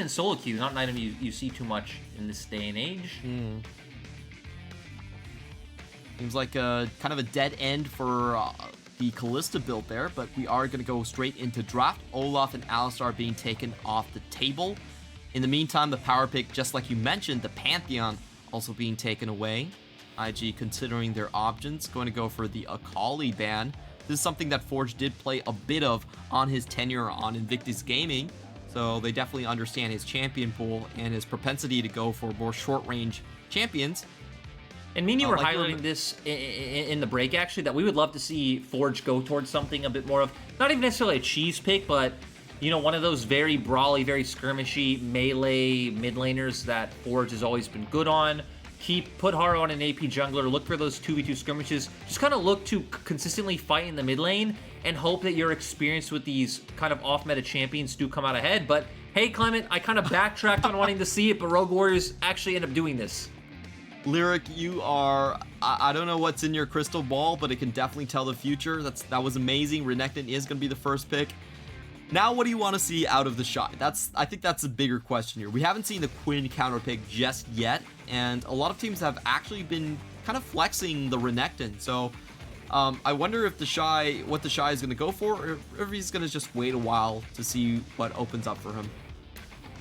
in solo queue, not an item you see too much in this day and age. Seems like kind of a dead end for the Callista build there, but we are going to go straight into draft. Olaf and Alistar being taken off the table. In the meantime, the power pick, just like you mentioned, the Pantheon also being taken away. IG considering their options, going to go for the Akali ban. This is something that Forge did play a bit of on his tenure on Invictus Gaming, so they definitely understand his champion pool and his propensity to go for more short-range champions. And me and you were highlighting this in the break, actually, that we would love to see Forge go towards something a bit more of, not even necessarily a cheese pick, but, you know, one of those very brawly, very skirmishy melee mid laners that Forge has always been good on. Put Haro on an AP jungler, look for those 2v2 skirmishes, just kind of look to consistently fight in the mid lane and hope that your experience with these kind of off-meta champions do come out ahead. But hey, Clement, I kind of backtracked on wanting to see it, but Rogue Warriors actually end up doing this. Lyric, you are, I don't know what's in your crystal ball, but it can definitely tell the future. That was amazing. Renekton is going to be the first pick. Now, what do you want to see out of the Shy? I think that's a bigger question here. We haven't seen the Quinn counter pick just yet, and a lot of teams have actually been kind of flexing the Renekton. So I wonder if what the Shy is going to go for, or if he's going to just wait a while to see what opens up for him.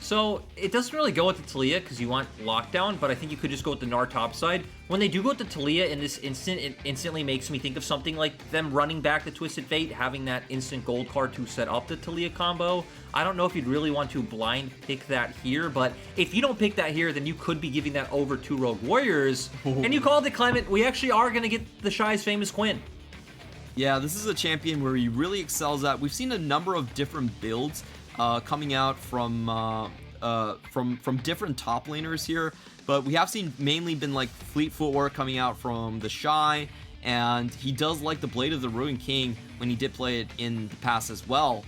So it doesn't really go with the Talia because you want lockdown, but I think you could just go with the Gnar topside. When they do go with the Talia in this instant, it instantly makes me think of something like them running back the Twisted Fate, having that instant gold card to set up the Talia combo. I don't know if you'd really want to blind pick that here, but if you don't pick that here, then you could be giving that over to Rogue Warriors. And you called it, Clement. We actually are going to get the Shy's famous Quinn. Yeah, this is a champion where he really excels at. We've seen a number of different builds coming out from different top laners here, but we have seen mainly been like Fleet Footwork coming out from the Shy, and he does like the Blade of the Ruined King when he did play it in the past as well.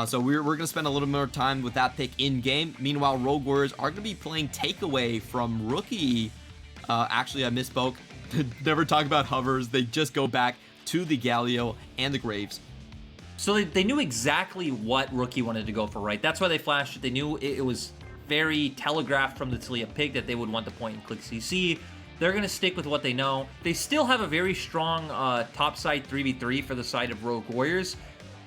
So we're going to spend a little more time with that pick in game. Meanwhile, Rogue Warriors are going to be playing Takeaway from Rookie. Actually, I misspoke. Never talk about hovers. They just go back to the Galio and the Graves. So they knew exactly what Rookie wanted to go for, right? That's why they flashed it. They knew it was very telegraphed from the Talia pick that they would want the point and click CC. They're going to stick with what they know. They still have a very strong topside 3v3 for the side of Rogue Warriors.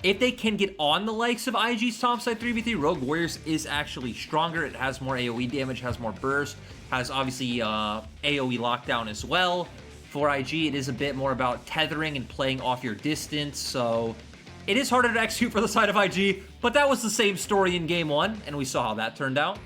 If they can get on the likes of IG's topside 3v3, Rogue Warriors is actually stronger. It has more AoE damage, has more burst, has obviously AoE lockdown as well. For IG, it is a bit more about tethering and playing off your distance, so it is harder to execute for the side of IG, but that was the same story in Game 1, and we saw how that turned out.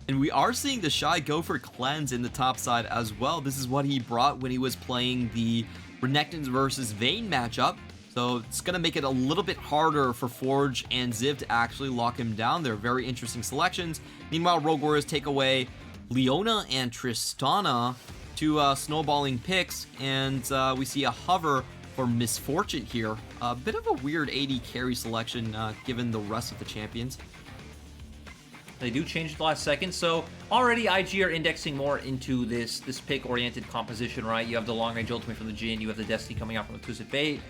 And we are seeing the Shy go for Cleanse in the top side as well. This is what he brought when he was playing the Renektons versus Vayne matchup. So it's going to make it a little bit harder for Forge and Ziv to actually lock him down. They're very interesting selections. Meanwhile, Rogue Warriors take away Leona and Tristana, two snowballing picks, and we see a hover for Misfortune here. A bit of a weird AD carry selection given the rest of the champions. They do change at the last second, so already IG are indexing more into this pick-oriented composition, right? You have the long-range ultimate from the Jhin, you have the Destiny coming out from the Twisted Fate.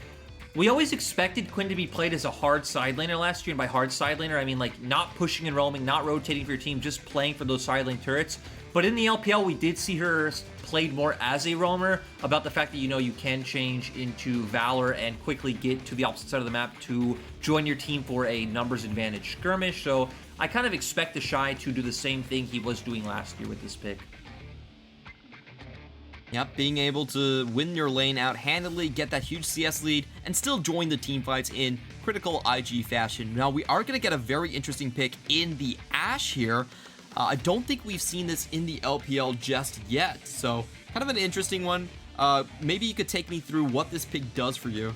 We always expected Quinn to be played as a hard side laner last year, and by hard side laner, I mean like not pushing and roaming, not rotating for your team, just playing for those side lane turrets. But in the LPL, we did see her played more as a roamer, about the fact that, you know, you can change into Valor and quickly get to the opposite side of the map to join your team for a numbers advantage skirmish. So I kind of expect the Shy to do the same thing he was doing last year with this pick. Yep, being able to win your lane out handedly, get that huge CS lead, and still join the team fights in critical IG fashion. Now, we are going to get a very interesting pick in the Ashe here. I don't think we've seen this in the LPL just yet, so kind of an interesting one. Maybe you could take me through what this pick does for you.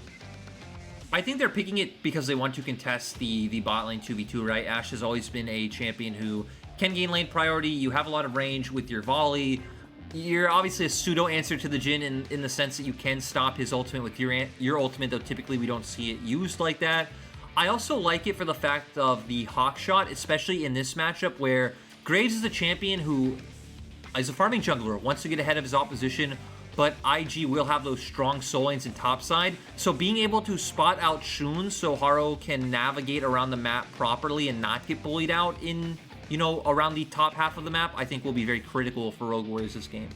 I think they're picking it because they want to contest the bot lane 2v2, right? Ashe has always been a champion who can gain lane priority. You have a lot of range with your volley. You're obviously a pseudo answer to the Jhin in the sense that you can stop his ultimate with your ultimate, though typically we don't see it used like that. I also like it for the fact of the Hawk shot, especially in this matchup where Graves is a champion who is a farming jungler, wants to get ahead of his opposition, but IG will have those strong soul lanes in topside. So being able to spot out Shun so Haro can navigate around the map properly and not get bullied out in, you know, around the top half of the map, I think will be very critical for Rogue Warriors this game.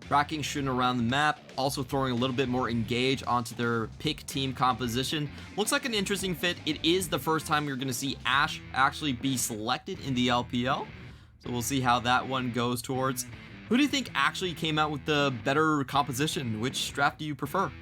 Tracking Shun around the map, also throwing a little bit more engage onto their pick team composition. Looks like an interesting fit. It is the first time you're going to see Ashe actually be selected in the LPL. So we'll see how that one goes towards. Who do you think actually came out with the better composition? Which draft do you prefer?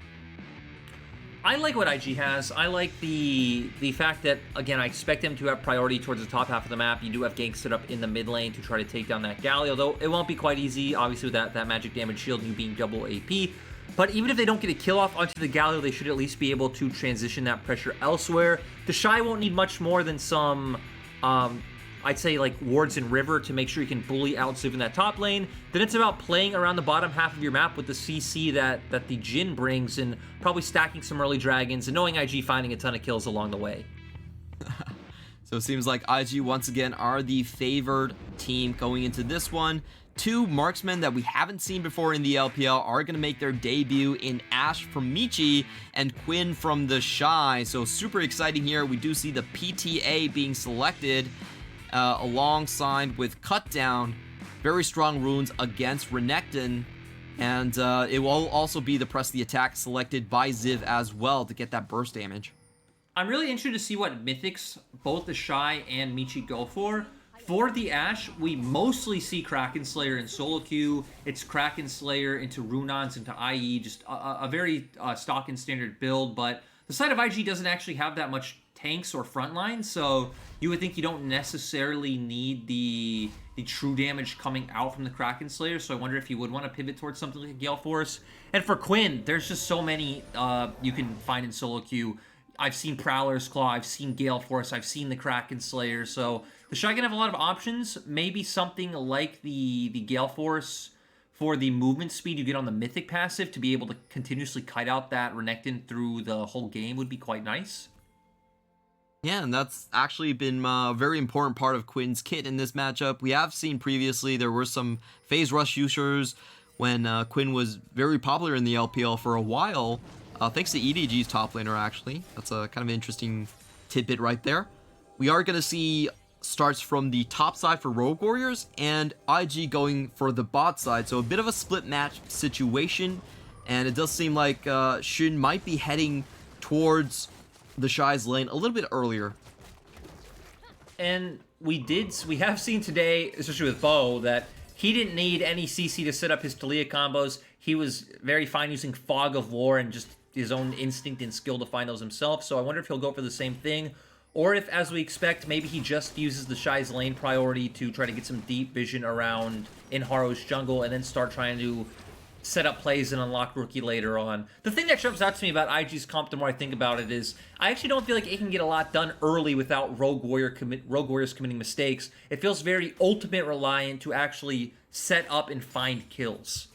I like what IG has. I like the fact that, again, I expect them to have priority towards the top half of the map. You do have ganks set up in the mid lane to try to take down that Galley, although it won't be quite easy, obviously, with that magic damage shield and you being double AP. But even if they don't get a kill off onto the Galio, they should at least be able to transition that pressure elsewhere. The Shy won't need much more than some, I'd say, like wards and river to make sure you can bully out Ziv in that top lane. Then it's about playing around the bottom half of your map with the CC that the Jhin brings, and probably stacking some early dragons and knowing IG finding a ton of kills along the way. So it seems like IG once again are the favored team going into this one. Two marksmen that we haven't seen before in the LPL are going to make their debut in Ashe from Michi and Quinn from the Shy. So super exciting here. We do see the PTA being selected alongside with Cutdown. Very strong runes against Renekton. And it will also be the press the attack selected by Ziv as well to get that burst damage. I'm really interested to see what mythics both the Shy and Michi go for. For the Ashe, we mostly see Kraken Slayer and solo queue. It's Kraken Slayer into Runons, into IE, just a very stock and standard build. But the side of IG doesn't actually have that much tanks or frontline, so you would think you don't necessarily need the true damage coming out from the Kraken Slayer. So I wonder if you would want to pivot towards something like a Gale Force. And for Quinn, there's just so many you can find in solo queue. I've seen Prowler's Claw, I've seen Gale Force, I've seen the Kraken Slayer, so the Shy can have a lot of options. Maybe something like the Gale Force for the movement speed you get on the Mythic passive to be able to continuously kite out that Renekton through the whole game would be quite nice. Yeah, and that's actually been a very important part of Quinn's kit in this matchup. We have seen previously there were some phase rush users when Quinn was very popular in the LPL for a while. Thanks to EDG's top laner, actually. That's a kind of interesting tidbit right there. We are going to see starts from the top side for Rogue Warriors and IG going for the bot side. So a bit of a split match situation. And it does seem like Shun might be heading towards the Shy's lane a little bit earlier. And we have seen today, especially with Bo, that he didn't need any CC to set up his Taliyah combos. He was very fine using Fog of War and just his own instinct and skill to find those himself. So I wonder if he'll go for the same thing, or if, as we expect, maybe he just uses the Shy's lane priority to try to get some deep vision around in Haro's jungle and then start trying to set up plays and unlock Rookie later on. The thing that jumps out to me about IG's comp, the more I think about it, is I actually don't feel like it can get a lot done early without Rogue Warriors committing mistakes. It feels very ultimate reliant to actually set up and find kills.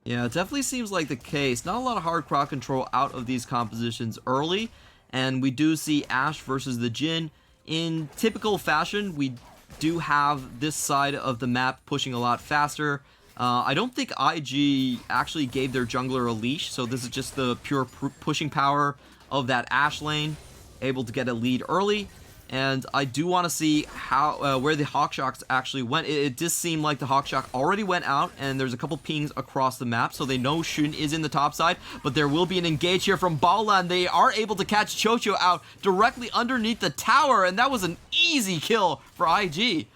Yeah, it definitely seems like the case. Not a lot of hard crowd control out of these compositions early, and we do see Ashe versus the Jhin. In typical fashion, we do have this side of the map pushing a lot faster. I don't think IG actually gave their jungler a leash, so this is just the pure pushing power of that Ashe lane, able to get a lead early. And I do want to see how where the Hawkshocks actually went. It does seem like the Hawkshock already went out, and there's a couple pings across the map, so they know Shun is in the top side. But there will be an engage here from Bala, and they are able to catch Chocho out directly underneath the tower, and that was an easy kill for IG.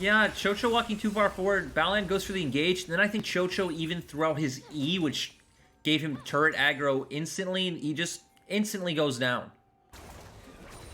Yeah, Chocho walking too far forward. Balan goes for the engage, and then I think Chocho even threw out his E, which gave him turret aggro instantly, and he just instantly goes down.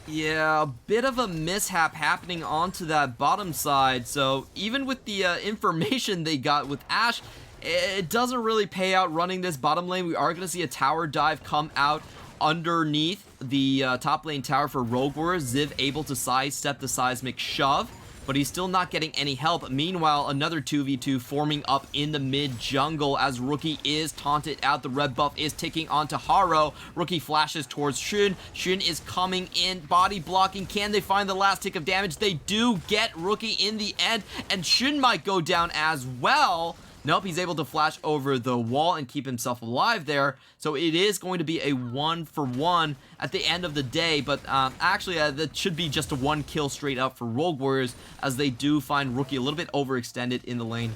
Yeah, a bit of a mishap happening onto that bottom side. So even with the information they got with Ashe, it doesn't really pay out running this bottom lane. We are going to see a tower dive come out underneath the top lane tower for Rogue Warriors. Ziv able to sidestep the seismic shove, but he's still not getting any help. Meanwhile, another 2v2 forming up in the mid jungle as Rookie is taunted out. The red buff is ticking onto Haro. Rookie flashes towards Shun. Shun is coming in, body blocking. Can they find the last tick of damage? They do get Rookie in the end, and Shun might go down as well. Nope, he's able to flash over the wall and keep himself alive there. So it is going to be a 1-for-1 at the end of the day. But actually, that should be just a 1 kill straight up for Rogue Warriors, as they do find Rookie a little bit overextended in the lane.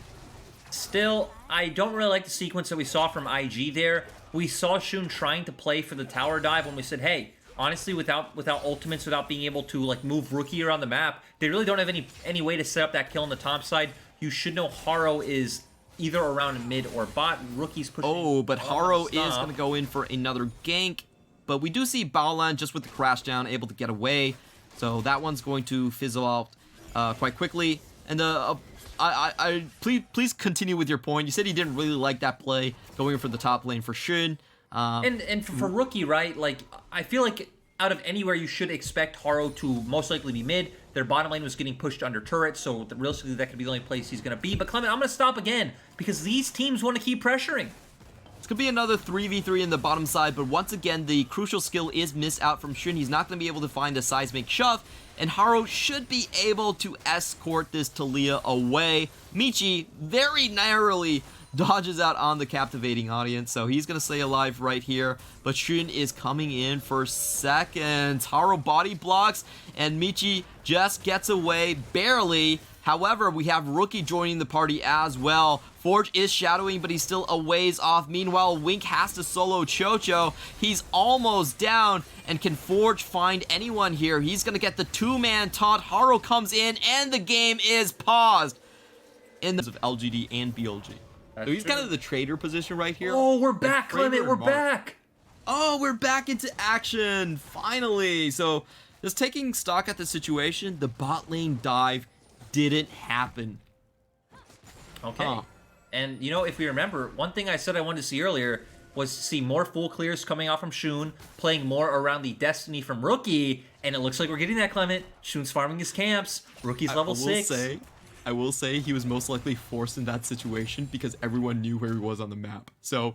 Still, I don't really like the sequence that we saw from IG there. We saw Shun trying to play for the tower dive when we said, hey, honestly, without ultimates, without being able to like move Rookie around the map, they really don't have any way to set up that kill on the top side. You should know Haro is either around mid or bot. Rookie's pushing. Oh, but Haro is going to go in for another gank. But we do see Baolan just with the crash down able to get away. So that one's going to fizzle out quite quickly. And please continue with your point. You said you didn't really like that play going for the top lane for Shun. And for Rookie, right? Like, I feel like out of anywhere, you should expect Haro to most likely be mid. Their bottom lane was getting pushed under turret, so realistically, that could be the only place he's going to be. But Clement, I'm going to stop again, because these teams want to keep pressuring. It's going to be another 3v3 in the bottom side, but once again, the crucial skill is missed out from Shun. He's not going to be able to find a seismic shove, and Haro should be able to escort this Taliyah away. Michi very narrowly dodges out on the captivating audience, so he's going to stay alive right here. But Shun is coming in for seconds. Haro body blocks, and Michi just gets away barely. However, we have Rookie joining the party as well. Forge is shadowing, but he's still a ways off. Meanwhile, Wink has to solo Chocho. He's almost down, and can Forge find anyone here? He's going to get the 2-man taunt. Haro comes in, and the game is paused in the of LGD and BLG. So he's kind of the trader position right here. Oh, we're back, Clement. We're back. Oh, we're back into action, finally. So just taking stock at the situation, the bot lane dive didn't happen. Okay. And, you know, if we remember, one thing I said I wanted to see earlier was to see more full clears coming off from Shun, playing more around the Destiny from Rookie, and it looks like we're getting that, Clement. Shun's farming his camps. Rookie's level 6. I will say he was most likely forced in that situation because everyone knew where he was on the map. So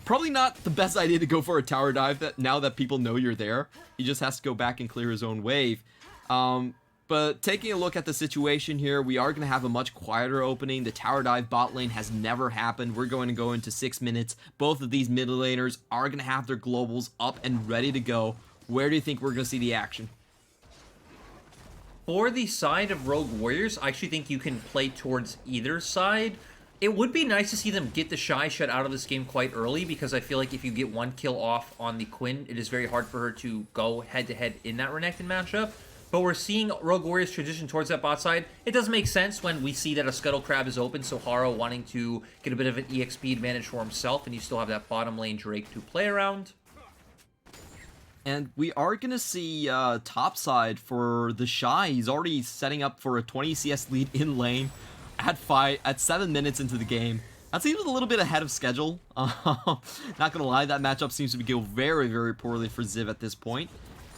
probably not the best idea to go for a tower dive now that people know you're there. He just has to go back and clear his own wave. But taking a look at the situation here, we are going to have a much quieter opening. The tower dive bot lane has never happened. We're going to go into 6 minutes. Both of these mid laners are going to have their globals up and ready to go. Where do you think we're going to see the action? For the side of Rogue Warriors, I actually think you can play towards either side. It would be nice to see them get the Shy shut out of this game quite early, because I feel like if you get 1 kill off on the Quinn, it is very hard for her to go head-to-head in that Renekton matchup. But we're seeing Rogue Warriors transition towards that bot side. It does make sense when we see that a Scuttle Crab is open, so Haro wanting to get a bit of an EXP advantage for himself, and you still have that bottom lane Drake to play around. And we are going to see top side for the Shy. He's already setting up for a 20 CS lead in lane at 7 minutes into the game. That's even a little bit ahead of schedule. Not going to lie, that matchup seems to go very, very poorly for Ziv at this point.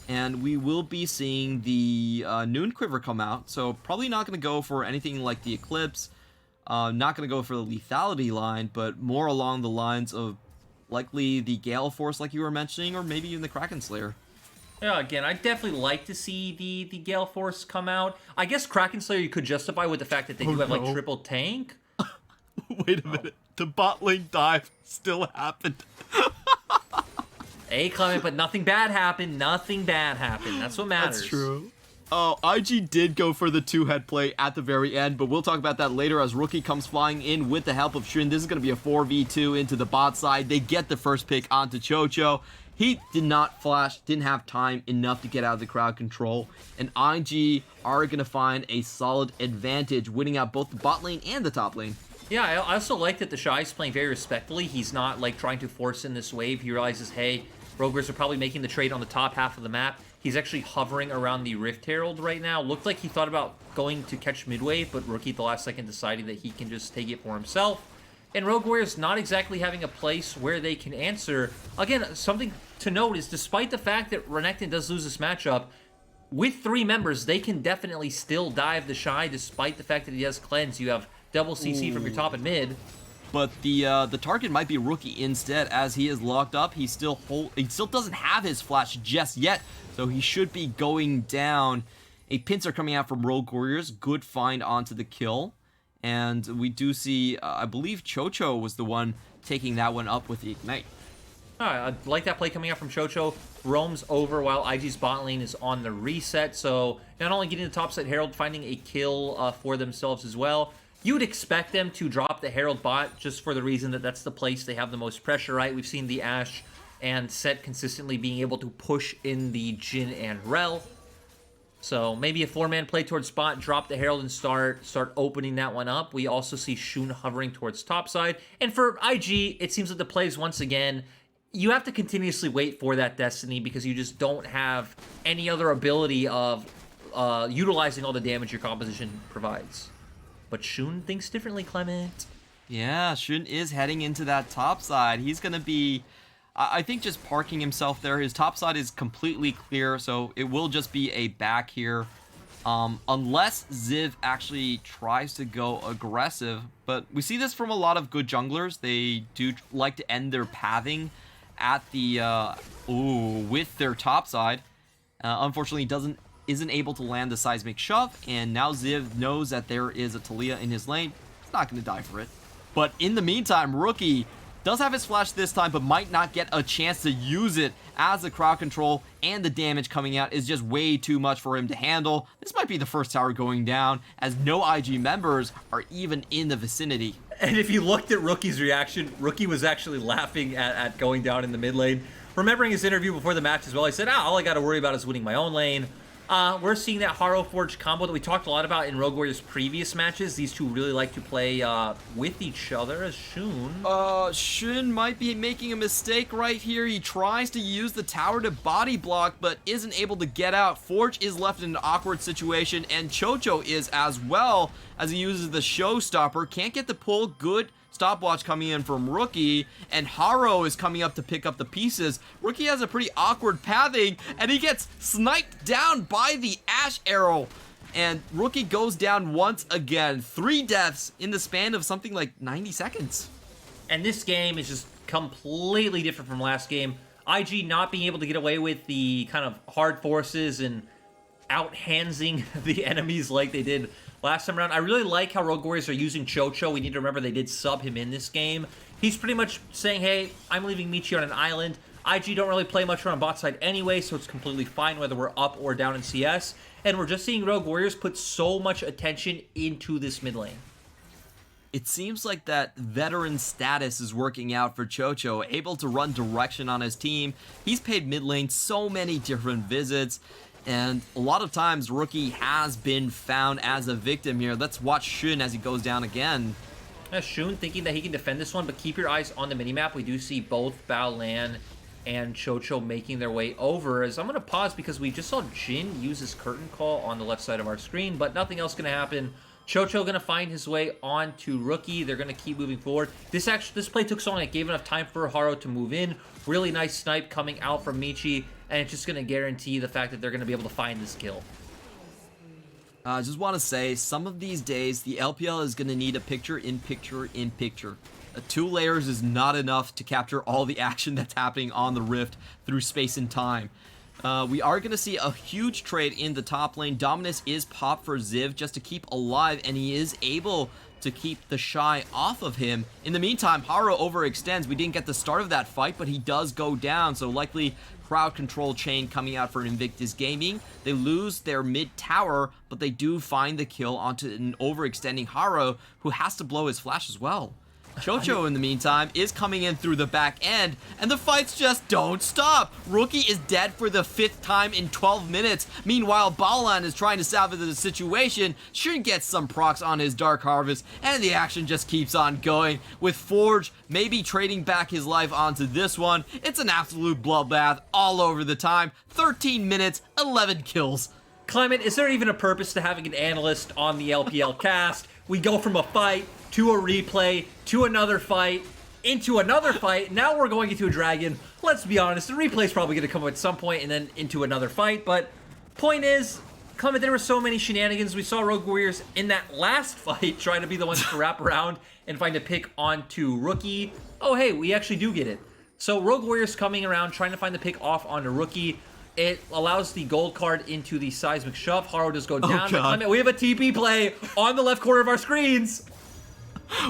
And we will be seeing the Noon Quiver come out. So probably not going to go for anything like the Eclipse. Not going to go for the lethality line, but more along the lines of likely the Gale Force like you were mentioning, or maybe even the Kraken Slayer. Yeah, again, I'd definitely like to see the Gale Force come out. I guess Kraken Slayer you could justify with the fact that they do have like triple tank. Wait a minute. The bot lane dive still happened. Hey, Clement, but nothing bad happened. Nothing bad happened. That's what matters. That's true. Oh, IG did go for the 2-head play at the very end, but we'll talk about that later as Rookie comes flying in with the help of Shun. This is going to be a 4v2 into the bot side. They get the first pick onto Chocho. He did not flash, didn't have time enough to get out of the crowd control, and IG are going to find a solid advantage, winning out both the bot lane and the top lane. Yeah, I also like that the Shy is playing very respectfully. He's not like trying to force in this wave. He realizes, hey, Roguers are probably making the trade on the top half of the map. He's actually hovering around the Rift Herald right now. Looked like he thought about going to catch midwave, but Rookie at the last second deciding that he can just take it for himself. And Rogue Warriors not exactly having a place where they can answer. Again, something to note is despite the fact that Renekton does lose this matchup, with 3 members, they can definitely still dive the Shy despite the fact that he has cleanse. You have double CC from your top and mid. But the target might be Rookie instead, as he is locked up. He still doesn't have his flash just yet, so he should be going down. A pincer coming out from Rogue Warriors. Good find onto the kill. And we do see, I believe Chocho was the one taking that one up with the Ignite. All right, I like that play coming out from Chocho. Roams over while IG's bot lane is on the reset. So not only getting the top side Herald, finding a kill for themselves as well. You would expect them to drop the Herald bot just for the reason that that's the place they have the most pressure, right? We've seen the Ashe and Set consistently being able to push in the Jhin and Rel. So maybe a 4-man play towards spot, drop the Herald and start opening that one up. We also see Shun hovering towards topside. And for IG, it seems like the plays once again, you have to continuously wait for that Destiny because you just don't have any other ability of utilizing all the damage your composition provides. But Shun thinks differently, Clement. Yeah, Shun is heading into that top side. He's going to be, I think, just parking himself there. His top side is completely clear, so it will just be a back here. Unless Ziv actually tries to go aggressive. But we see this from a lot of good junglers. They do like to end their pathing at the, with their top side. Unfortunately, isn't able to land the seismic shove, and now Ziv knows that there is a Taliyah in his lane. He's not going to die for it. But in the meantime, Rookie does have his flash this time, but might not get a chance to use it as the crowd control and the damage coming out is just way too much for him to handle. This might be the first tower going down, as no IG members are even in the vicinity. And if you looked at Rookie's reaction, Rookie was actually laughing at going down in the mid lane. Remembering his interview before the match as well, he said, all I got to worry about is winning my own lane. We're seeing that Haro Forge combo that we talked a lot about in Rogue Warrior's previous matches. These two really like to play with each other as Shun. Shun might be making a mistake right here. He tries to use the tower to body block, but isn't able to get out. Forge is left in an awkward situation, and Chocho is as well, as he uses the showstopper. Can't get the pull. Good stopwatch coming in from Rookie, and Haro is coming up to pick up the pieces. Rookie has a pretty awkward pathing, and he gets sniped down by the Ashe arrow. And Rookie goes down once again. 3 deaths in the span of something like 90 seconds. And this game is just completely different from last game. IG not being able to get away with the kind of hard forces and out-handsing the enemies like they did last time around. I really like how Rogue Warriors are using Chocho. We need to remember they did sub him in this game. He's pretty much saying, hey, I'm leaving Michi on an island. IG don't really play much around bot side anyway, so it's completely fine whether we're up or down in CS. And we're just seeing Rogue Warriors put so much attention into this mid lane. It seems like that veteran status is working out for Chocho, able to run direction on his team. He's paid mid lane so many different visits. And a lot of times, Rookie has been found as a victim here. Let's watch Shun as he goes down again. Shun thinking that he can defend this one, but keep your eyes on the minimap. We do see both Bao Lan and Chocho making their way over. As I'm going to pause because we just saw Jhin use his curtain call on the left side of our screen, but nothing else going to happen. Chocho going to find his way onto Rookie. They're going to keep moving forward. This play took so long, it gave enough time for Haro to move in. Really nice snipe coming out from Michi, and it's just going to guarantee the fact that they're going to be able to find this kill. I just want to say, some of these days, the LPL is going to need a picture-in-picture-in-picture. 2 layers is not enough to capture all the action that's happening on the Rift through space and time. We are going to see a huge trade in the top lane. Dominus is popped for Ziv just to keep alive, and he is able to keep the Shy off of him. In the meantime, Haro overextends. We didn't get the start of that fight, but he does go down, so likely crowd control chain coming out for Invictus Gaming. They lose their mid tower, but they do find the kill onto an overextending Haro, who has to blow his flash as well. Chocho, in the meantime, is coming in through the back end, and the fights just don't stop. Rookie is dead for the 5th time in 12 minutes. Meanwhile, Balan is trying to salvage the situation. Should get some procs on his Dark Harvest, and the action just keeps on going, with Forge maybe trading back his life onto this one. It's an absolute bloodbath all over the time. 13 minutes, 11 kills. Clement, is there even a purpose to having an analyst on the LPL cast? We go from a fight to a replay, to another fight, into another fight. Now we're going into a dragon. Let's be honest, the replay's probably going to come at some point and then into another fight. But point is, Clement, there were so many shenanigans. We saw Rogue Warriors in that last fight trying to be the ones to wrap around and find a pick onto Rookie. Oh, hey, we actually do get it. So Rogue Warriors coming around, trying to find the pick off onto Rookie. It allows the gold card into the seismic shove. Haro does go down. Clement, we have a TP play on the left corner of our screens.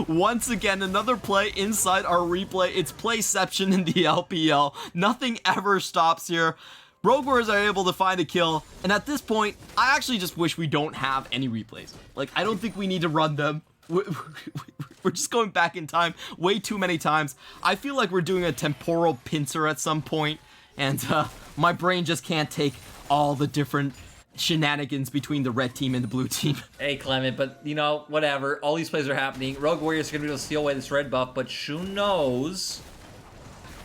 Once again, another play inside our replay. It's playception in the LPL. Nothing ever stops here. Rogue Warriors are able to find a kill, and at this point, I actually just wish we don't have any replays. Like, I don't think we need to run them. We're just going back in time way too many times. I feel like we're doing a temporal pincer at some point, and my brain just can't take all the different shenanigans between the red team and the blue team. Hey, Clement, but, you know, whatever. All these plays are happening. Rogue Warriors are going to be able to steal away this red buff, but Shun knows.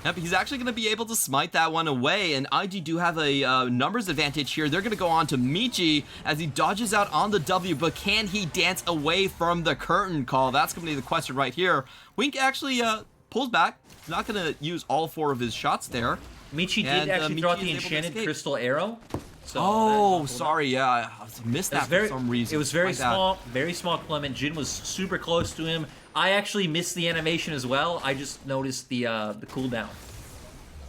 Yep, he's actually going to be able to smite that one away, and IG do have a numbers advantage here. They're going to go on to Michi as he dodges out on the W, but can he dance away from the curtain call? That's going to be the question right here. Wink actually pulls back. He's not going to use all 4 of his shots there. Michi did actually throw out the enchanted crystal arrow. So sorry, yeah, I missed that for some reason. It was very small, Clement. Jin was super close to him. I actually missed the animation as well. I just noticed the cooldown.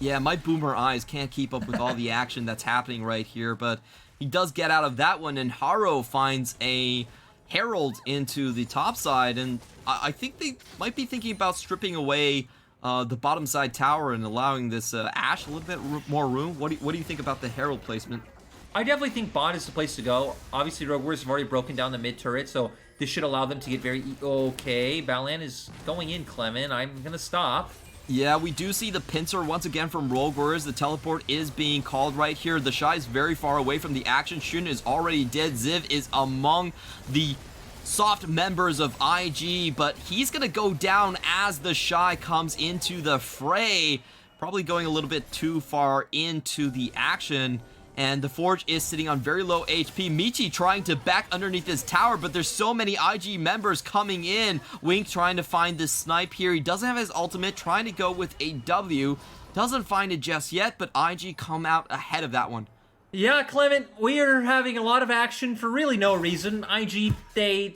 Yeah, my boomer eyes can't keep up with all the action that's happening right here, but he does get out of that one, and Haro finds a Herald into the top side, and I think they might be thinking about stripping away the bottom side tower and allowing this Ashe a little bit more room. What do you think about the Herald placement? I definitely think bot is the place to go. Obviously, Rogue Warriors have already broken down the mid turret, so this should allow them to get very... Okay, Balan is going in, Clement. I'm going to stop. Yeah, we do see the pincer once again from Rogue Warriors. The teleport is being called right here. The Shy is very far away from the action. Shun is already dead. Ziv is among the soft members of IG, but he's going to go down as the Shy comes into the fray. Probably going a little bit too far into the action. And the Forge is sitting on very low HP. Michi trying to back underneath this tower, but there's so many IG members coming in. Wink trying to find this snipe here. He doesn't have his ultimate, trying to go with a W. Doesn't find it just yet, but IG come out ahead of that one. Yeah, Clement, we are having a lot of action for really no reason. IG, they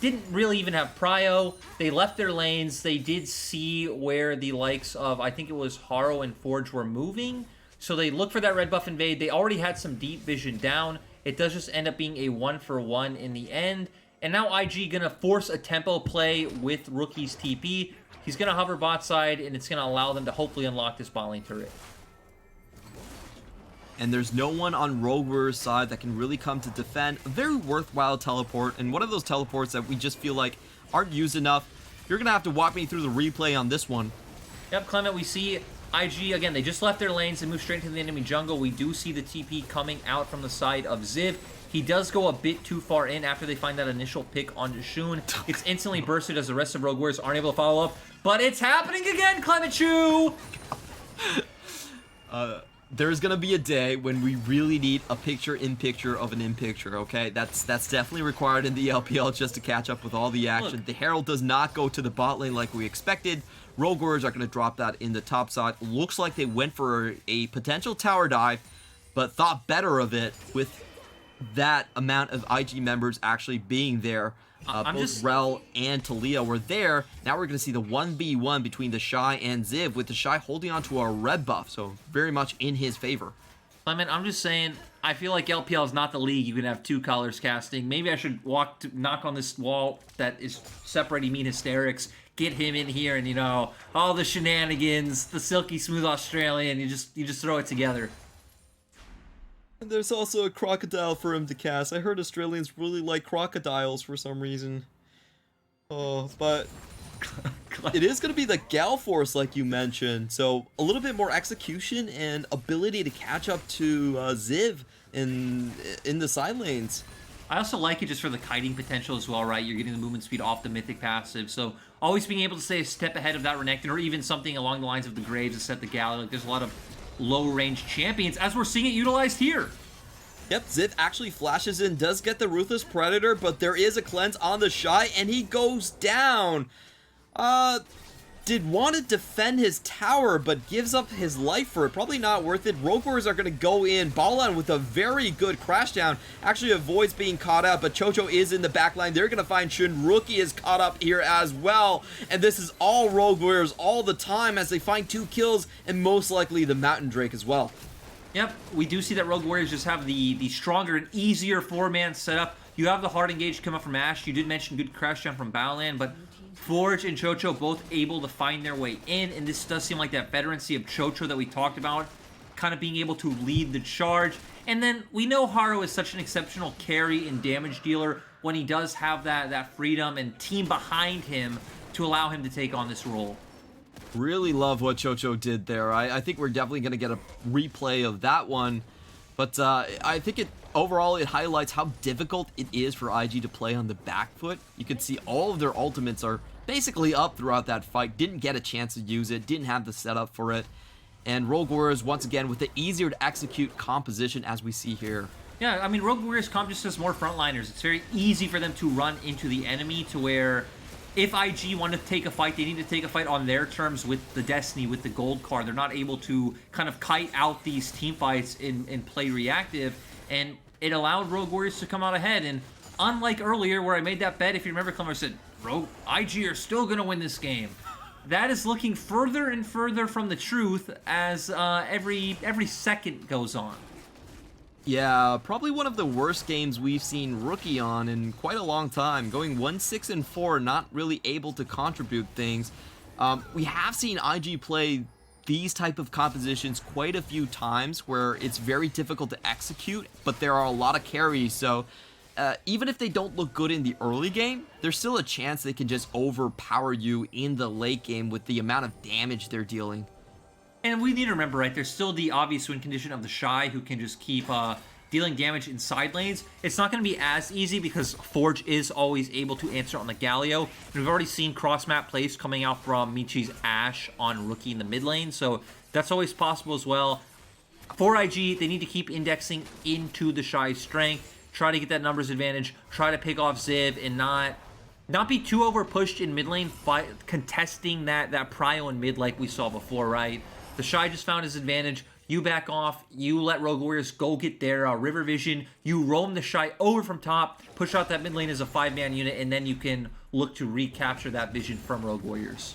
didn't really even have prio. They left their lanes. They did see where the likes of, I think it was Haro and Forge were moving. So they look for that red buff invade. They already had some deep vision down. It does just end up being a 1-for-1 in the end. And now IG gonna force a tempo play with Rookie's TP. He's gonna hover bot side, and it's gonna allow them to hopefully unlock this bot lane turret. And there's no one on Rogue Warriors' side that can really come to defend. A very worthwhile teleport, and one of those teleports that we just feel like aren't used enough. You're gonna have to walk me through the replay on this one. Yep, Clement, we see IG, again, they just left their lanes and moved straight into the enemy jungle. We do see the TP coming out from the side of Ziv. He does go a bit too far in after they find that initial pick on Shun. It's instantly bursted as the rest of Rogue Warriors aren't able to follow up. But it's happening again, Clement Chu! There's gonna be a day when we really need a picture-in-picture of an in-picture, okay? That's definitely required in the LPL just to catch up with all the action. Look. The Herald does not go to the bot lane like we expected. Rogue Warriors are going to drop that in the top side. Looks like they went for a potential tower dive, but thought better of it with that amount of IG members actually being there. Both Rel and Talia were there. Now we're going to see the 1v1 between the Shy and Ziv, with the Shy holding on to a red buff, so very much in his favor. Clement, I'm just saying, I feel like LPL is not the league you can have 2 colors casting. Maybe I should knock on this wall that is separating me and Hysterics, get him in here, and, you know, all the shenanigans, the silky smooth Australian, you just throw it together. And there's also a crocodile for him to cast. I heard Australians really like crocodiles for some reason. Oh, but it is going to be the Gal Force like you mentioned, so a little bit more execution and ability to catch up to Ziv in the side lanes. I also like it just for the kiting potential as well, right? You're getting the movement speed off the Mythic passive, so always being able to stay a step ahead of that Renekton, or even something along the lines of the Graves to set the Gal. Like, there's a lot of low-range champions, as we're seeing it utilized here. Yep, Ziv actually flashes in, does get the Ruthless Predator, but there is a cleanse on the Shy, and he goes down. Did want to defend his tower, but gives up his life for it. Probably not worth it. Rogue Warriors are going to go in. Balan with a very good crash down. Actually avoids being caught out, but Chocho is in the backline. They're going to find Shun. Rookie is caught up here as well. And this is all Rogue Warriors all the time as they find 2 kills, and most likely the Mountain Drake as well. Yep, we do see that Rogue Warriors just have the stronger and easier 4-man setup. You have the hard engage come up from Ashe. You did mention good crash jump from Battleland, but Forge and Chocho both able to find their way in, and this does seem like that veterancy of Chocho that we talked about, kind of being able to lead the charge. And then we know Haro is such an exceptional carry and damage dealer when he does have that freedom and team behind him to allow him to take on this role. Really love what Chocho did there. I think we're definitely going to get a replay of that one. But I think overall it highlights how difficult it is for IG to play on the back foot. You can see all of their ultimates are basically up throughout that fight. Didn't get a chance to use it. Didn't have the setup for it. And Rogue Warriors, once again, with the easier to execute composition as we see here. Yeah, I mean, Rogue Warriors comp just has more frontliners. It's very easy for them to run into the enemy to where if IG want to take a fight, they need to take a fight on their terms with the Destiny, with the gold card. They're not able to kind of kite out these team fights and play reactive, and it allowed Rogue Warriors to come out ahead. And unlike earlier where I made that bet, if you remember, Clemmer said, Rogue, IG are still going to win this game. That is looking further and further from the truth as every second goes on. Yeah, probably one of the worst games we've seen Rookie on in quite a long time. Going 1-6-4, not really able to contribute things. We have seen IG play these type of compositions quite a few times where it's very difficult to execute, but there are a lot of carries, so even if they don't look good in the early game, there's still a chance they can just overpower you in the late game with the amount of damage they're dealing. And we need to remember, right, there's still the obvious win condition of the Shy who can just keep dealing damage in side lanes. It's not going to be as easy because Forge is always able to answer on the Galio. And we've already seen cross-map plays coming out from Michi's Ashe on Rookie in the mid lane, so that's always possible as well. For IG, they need to keep indexing into the Shy's strength, try to get that numbers advantage, try to pick off Ziv, and not be too over pushed in mid lane, contesting that prio in mid like we saw before, right? The Shy just found his advantage. You back off. You let Rogue Warriors go get their river vision. You roam the Shy over from top, push out that mid lane as a 5-man unit, and then you can look to recapture that vision from Rogue Warriors.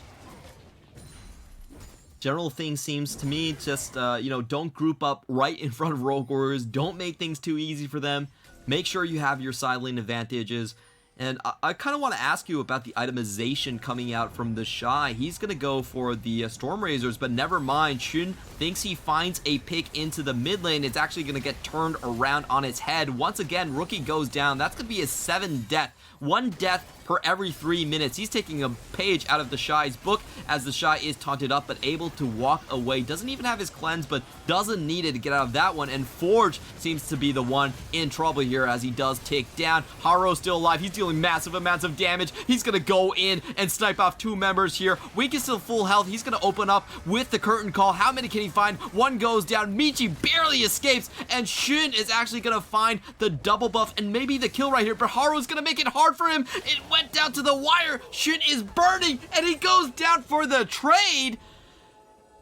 General thing seems to me just, don't group up right in front of Rogue Warriors. Don't make things too easy for them. Make sure you have your side lane advantages. And I kind of want to ask you about the itemization coming out from the Shy. He's going to go for the Storm Razors, but never mind. Shun thinks he finds a pick into the mid lane. It's actually going to get turned around on its head. Once again, Rookie goes down. That's going to be his 7th death. 1 death per every 3 minutes. He's taking a page out of the Shy's book as the Shy is taunted up, but able to walk away. Doesn't even have his cleanse, but doesn't need it to get out of that one. And Forge seems to be the one in trouble here as he does take down. Haro's still alive. He's dealing massive amounts of damage. He's going to go in and snipe off 2 members here. Weak is still full health. He's going to open up with the curtain call. How many can he find? 1 goes down. Michi barely escapes, and Shun is actually going to find the double buff and maybe the kill right here, but Haru's going to make it hard for him. It went down to the wire. Shun is burning, and he goes down for the trade.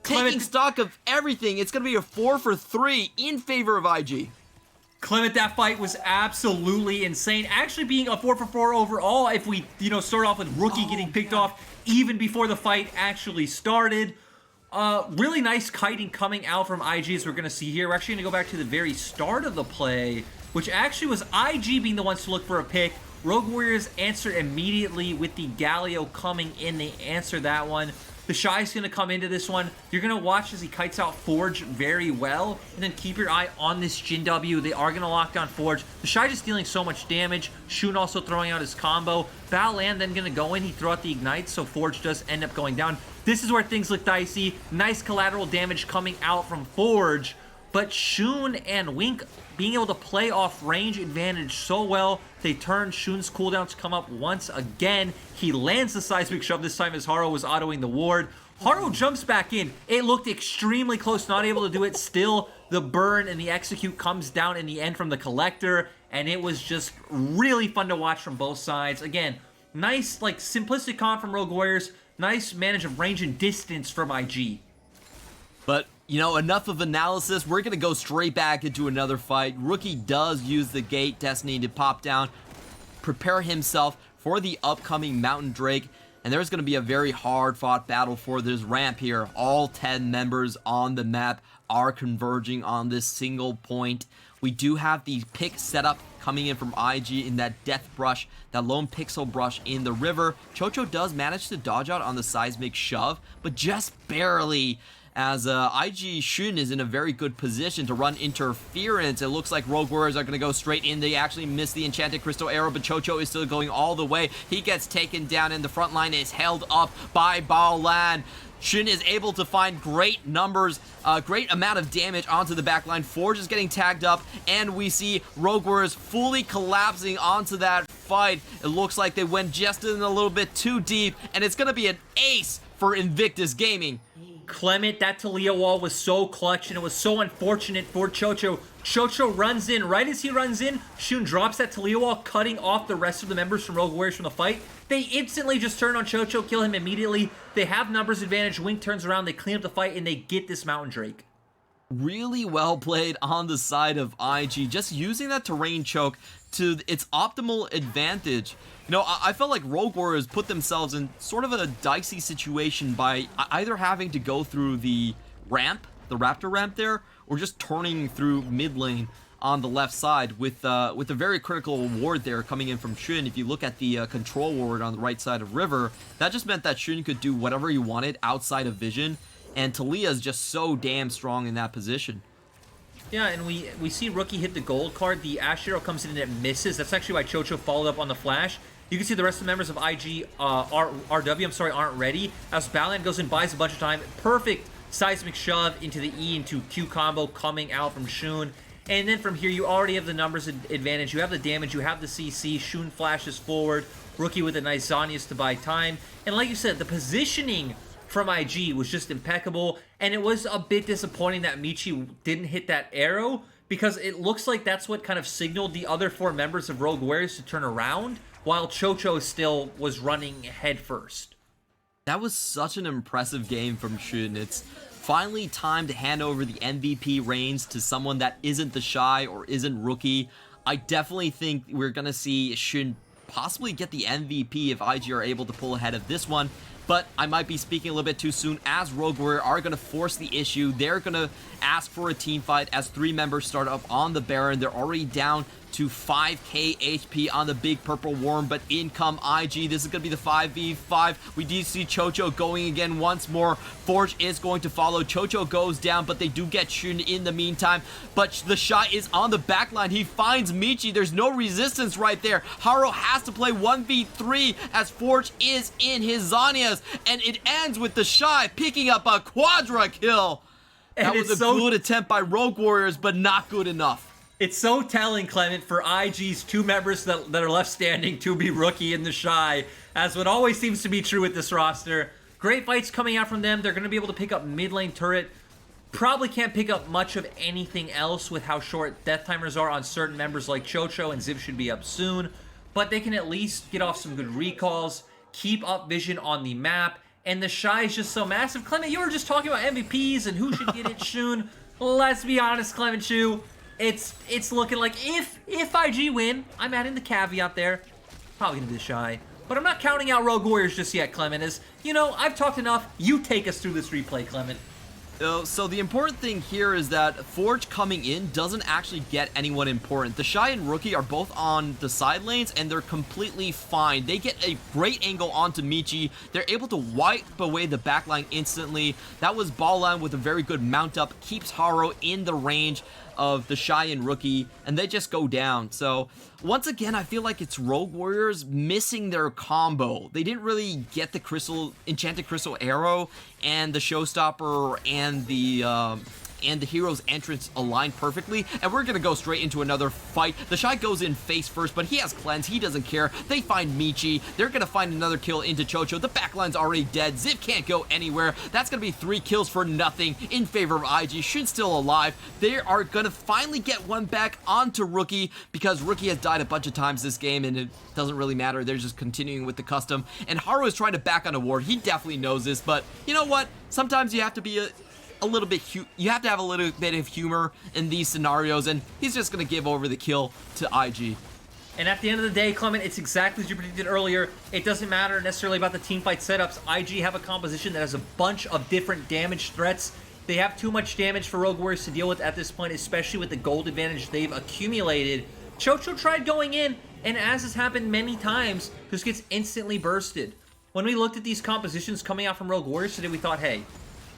Taking stock of everything, it's going to be a 4 for 3 in favor of IG. Clement, that fight was absolutely insane. Actually being a 4 for 4 overall if we, start off with Rookie getting picked off even before the fight actually started. Really nice kiting coming out from IG as we're going to see here. We're actually going to go back to the very start of the play, which actually was IG being the ones to look for a pick. Rogue Warriors answer immediately with the Galio coming in. They answer that one. The Shy's going to come into this one. You're going to watch as he kites out Forge very well. And then keep your eye on this Jin W. They are going to lock down Forge. The Shy just dealing so much damage. Shun also throwing out his combo. Battleland then going to go in. He threw out the Ignite, so Forge does end up going down. This is where things look dicey. Nice collateral damage coming out from Forge. But Shun and Wink being able to play off range advantage so well. They turn Shun's cooldown to come up once again. He lands the seismic shove this time as Haro was autoing the ward. Haro jumps back in. It looked extremely close, not able to do it. Still, the burn and the execute comes down in the end from the Collector, and it was just really fun to watch from both sides. Again, nice, simplistic comp from Rogue Warriors. Nice manage of range and distance from IG. But enough of analysis. We're going to go straight back into another fight. Rookie does use the gate Destiny to pop down, prepare himself for the upcoming Mountain Drake, and there's going to be a very hard-fought battle for this ramp here. All 10 members on the map are converging on this single point. We do have the pick setup coming in from IG in that death brush, that lone pixel brush in the river. Chocho does manage to dodge out on the seismic shove, but just barely, as IG Shun is in a very good position to run interference. It looks like Rogue Warriors are going to go straight in. They actually miss the Enchanted Crystal Arrow, but Chocho is still going all the way. He gets taken down, and the front line is held up by Baolan. Shun is able to find great numbers, great amount of damage onto the backline. Forge is getting tagged up, and we see Rogue Warriors fully collapsing onto that fight. It looks like they went just in a little bit too deep, and it's going to be an ace for Invictus Gaming. Clement, that Talia wall was so clutch, and it was so unfortunate for Chocho. Chocho runs in. Right as he runs in, Shun drops that Talia wall, cutting off the rest of the members from Rogue Warriors from the fight. They instantly just turn on Chocho, kill him immediately. They have numbers advantage. Wink turns around, they clean up the fight, and they get this Mountain Drake. Really well played on the side of IG, just using that terrain choke to its optimal advantage. You know, I felt like Rogue Warriors put themselves in sort of a dicey situation by either having to go through the ramp, the Raptor ramp there, or just turning through mid lane on the left side with a very critical ward there coming in from Shun. If you look at the control ward on the right side of River, that just meant that Shun could do whatever he wanted outside of vision, and Talia is just so damn strong in that position. Yeah, and we see Rookie hit the gold card. The Ash Arrow comes in and it misses. That's actually why Chocho followed up on the flash. You can see the rest of the members of IG, RW, aren't ready. As Balan goes and buys a bunch of time. Perfect seismic shove into the E into Q combo coming out from Shun. And then from here, you already have the numbers advantage. You have the damage. You have the CC. Shun flashes forward. Rookie with a nice Zonius to buy time. And like you said, the positioning from IG was just impeccable. And it was a bit disappointing that Michi didn't hit that arrow, because it looks like that's what kind of signaled the other 4 members of Rogue Warriors to turn around, while Chocho still was running head first. That was such an impressive game from Shun. It's finally time to hand over the MVP reins to someone that isn't the Shy or isn't Rookie. I definitely think we're going to see Shun possibly get the MVP if IG are able to pull ahead of this one. But I might be speaking a little bit too soon, as Rogue Warrior are going to force the issue. They're going to ask for a team fight as 3 members start up on the Baron. They're already down to 5k HP on the big purple worm, but in come IG. This is going to be the 5v5. We do see Chocho going again once more. Forge is going to follow. Chocho goes down, but they do get Shun in the meantime. But the shot is on the back line. He finds Michi. There's no resistance right there. Haro has to play 1v3 as Forge is in his Zonias, and it ends with the Shy picking up a quadra kill. That was a good attempt by Rogue Warriors, but not good enough. It's so telling, Clement, for IG's 2 members that are left standing to be Rookie and the Shy, as what always seems to be true with this roster. Great fights coming out from them. They're going to be able to pick up mid lane turret. Probably can't pick up much of anything else with how short death timers are on certain members like Chocho, and Ziv should be up soon. But they can at least get off some good recalls, keep up vision on the map, and the Shy is just so massive. Clement, you were just talking about MVPs and who should get it soon. Let's be honest, Clement Chu. It's looking like if IG win, I'm adding the caveat there, probably gonna be the Shy. But I'm not counting out Rogue Warriors just yet, Clement. As you know, I've talked enough. You take us through this replay, Clement. So the important thing here is that Forge coming in doesn't actually get anyone important. The Shy and Rookie are both on the side lanes, and they're completely fine. They get a great angle onto Michi. They're able to wipe away the backline instantly. That was Baolan with a very good mount up, keeps Haro in the range of the Shy and Rookie, and they just go down. So once again, I feel like it's Rogue Warriors missing their combo. They didn't really get the Enchanted Crystal Arrow and the Showstopper and the hero's entrance aligned perfectly, and we're gonna go straight into another fight. The Shy goes in face first, but he has cleanse. He doesn't care. They find Michi. They're gonna find another kill into Chocho. The backline's already dead. Ziv can't go anywhere. That's gonna be 3 kills for nothing in favor of IG. Shun's still alive. They are gonna finally get one back onto Rookie, because Rookie has died a bunch of times this game, and it doesn't really matter. They're just continuing with the custom, and Haru is trying to back on a ward. He definitely knows this, but you know what? Sometimes you have to be you have to have a little bit of humor in these scenarios, and he's just going to give over the kill to IG. And at the end of the day, Clement, it's exactly as you predicted earlier. It doesn't matter necessarily about the teamfight setups. IG have a composition that has a bunch of different damage threats. They have too much damage for Rogue Warriors to deal with at this point, especially with the gold advantage they've accumulated. Chocho tried going in, and as has happened many times, just gets instantly bursted. When we looked at these compositions coming out from Rogue Warriors today, we thought, hey,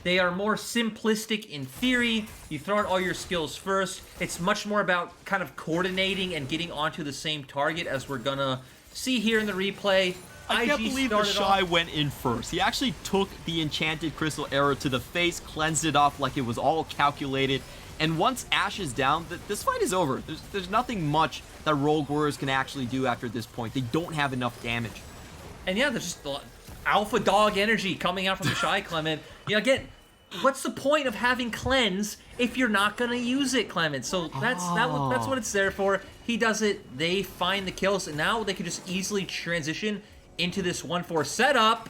they are more simplistic in theory. You throw out all your skills first. It's much more about kind of coordinating and getting onto the same target, as we're gonna see here in the replay. I can't believe the Shy went in first. He actually took the Enchanted Crystal Arrow to the face, cleansed it off like it was all calculated. And once Ashe is down, this fight is over. There's nothing much that Rogue Warriors can actually do after this point. They don't have enough damage. And yeah, there's just alpha dog energy coming out from the Shy, Clement. You know, again, what's the point of having cleanse if you're not gonna use it, Clement? So that's what it's there for. He does it, they find the kills, and now they can just easily transition into this 1-4 setup.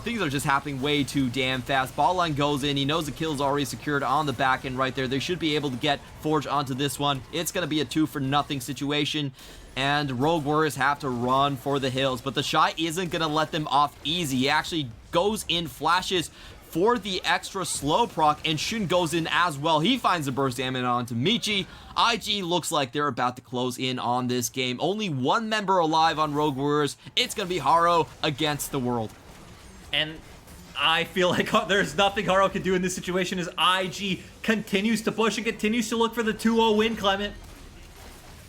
Things are just happening way too damn fast. Ball line goes in. He knows the kill's already secured on the back end right there. They should be able to get Forge onto this one. It's going to be a 2-for-0 situation, and Rogue Warriors have to run for the hills. But the Shy isn't going to let them off easy. He actually goes in, flashes for the extra slow proc, and Shun goes in as well. He finds the burst damage onto Michi. IG looks like they're about to close in on this game. Only one member alive on Rogue Warriors. It's going to be Haro against the world. And I feel like there's nothing Haro can do in this situation as IG continues to push and continues to look for the 2-0 win, Clement.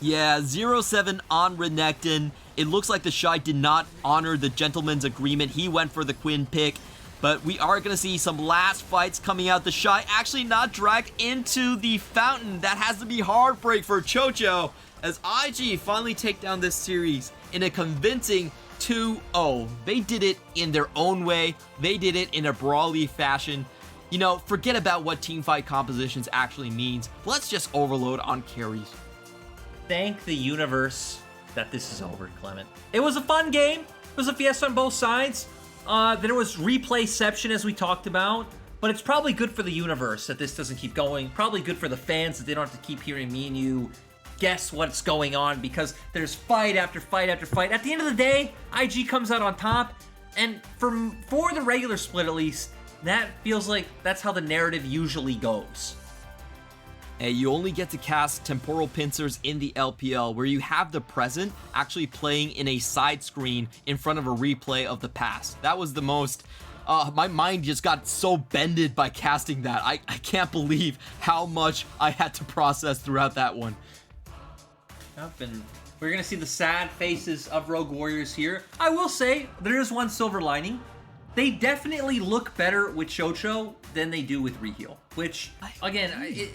Yeah, 0-7 on Renekton. It looks like the Shy did not honor the gentleman's agreement. He went for the Quinn pick. But we are going to see some last fights coming out. The Shy actually not dragged into the fountain. That has to be heartbreak for Chocho, as IG finally take down this series in a convincing 2-0. They did it in their own way. They did it in a brawly fashion. You know, forget about what teamfight compositions actually means. Let's just overload on carries. Thank the universe that this is over, Clement. It was a fun game. It was a fiesta on both sides. There was replayception, as we talked about, but it's probably good for the universe that this doesn't keep going. Probably good for the fans that they don't have to keep hearing me and you guess what's going on, because there's fight after fight after fight. At the end of the day, IG comes out on top, and for the regular split at least, that feels like that's how the narrative usually goes. Hey, you only get to cast Temporal Pincers in the LPL, where you have the present actually playing in a side screen in front of a replay of the past. That was the most... my mind just got so bended by casting that. I can't believe how much I had to process throughout that one. And we're going to see the sad faces of Rogue Warriors here. I will say, there is one silver lining. They definitely look better with Chocho than they do with Reheal, which, again, it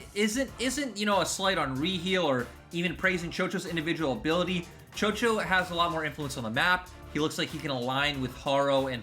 isn't you know, a slight on Reheal or even praising Chocho's individual ability. Chocho has a lot more influence on the map. He looks like he can align with Haro and